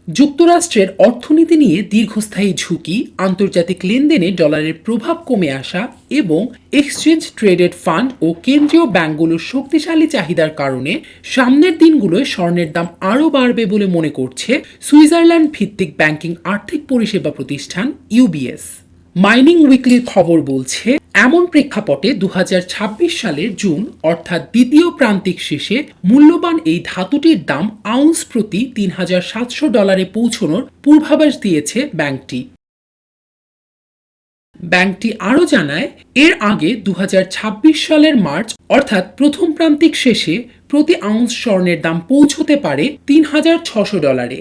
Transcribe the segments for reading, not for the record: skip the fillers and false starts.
যুক্তরাষ্ট্রের অর্থনীতি নিয়ে দীর্ঘস্থায়ী ঝুঁকি, আন্তর্জাতিক লেনদেনে ডলারের প্রভাব কমে আসা এবং এক্সচেঞ্জ ট্রেডেড ফান্ড ও কেন্দ্রীয় ব্যাংকগুলোর শক্তিশালী চাহিদার কারণে সামনের দিনগুলোয় স্বর্ণের দাম আরও বাড়বে বলে মনে করছে সুইজারল্যান্ড ভিত্তিক ব্যাংকিং আর্থিক পরিষেবা প্রতিষ্ঠান ইউবিএস। মাইনিং উইকলির খবর বলছে, এমন প্রেক্ষাপটে ২০২৬ সালের জুন অর্থাৎ দ্বিতীয় প্রান্তিক শেষে মূল্যবান এই ধাতুটির দাম আউন্স প্রতি $৩,৭০০ পৌঁছানোর পূর্বাভাস দিয়েছে ব্যাংকটি। ব্যাংকটি আরও জানায়, এর আগে ২০২৬ সালের মার্চ অর্থাৎ প্রথম প্রান্তিক শেষে প্রতি আউন্স স্বর্ণের দাম পৌঁছতে পারে $৩,৬০০।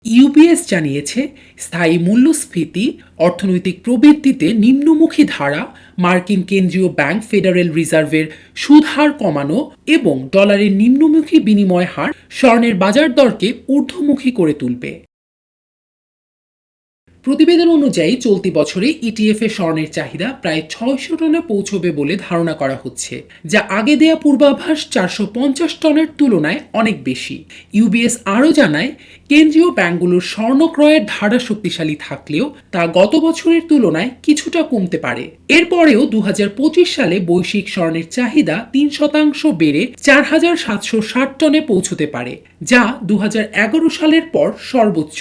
ইউবিএস জানিয়েছে, স্থায়ী মূল্যস্ফীতি, অর্থনৈতিক প্রবৃদ্ধিতে নিম্নমুখী ধারা, মার্কিন কেন্দ্রীয় ব্যাংক ফেডারেল রিজার্ভের সুদ হার কমানো এবং ডলারের নিম্নমুখী বিনিময় হার স্বর্ণের বাজার দরকে ঊর্ধ্বমুখী করে তুলবে। প্রতিবেদন অনুযায়ী চলতি বছরে ইটিএফ এ স্বর্ণের চাহিদা প্রায় ৬০০ টনে পৌঁছবে বলে ধারণা করা হচ্ছে, যা আগে দেয়া পূর্বাভাস ৪৫০ টনের তুলনায় অনেক বেশি। ইউবিএস আরও জানায়, কেন্দ্রীয় ব্যাংকগুলোর স্বর্ণ ক্রয়ের ধারা শক্তিশালী থাকলেও তা গত বছরের তুলনায় কিছুটা কমতে পারে। এরপরেও ২০২৫ সালে বৈশ্বিক স্বর্ণের চাহিদা ৩% বেড়ে ৪,৭৬০ টনে পৌঁছতে পারে, যা ২০১১ সালের পর সর্বোচ্চ।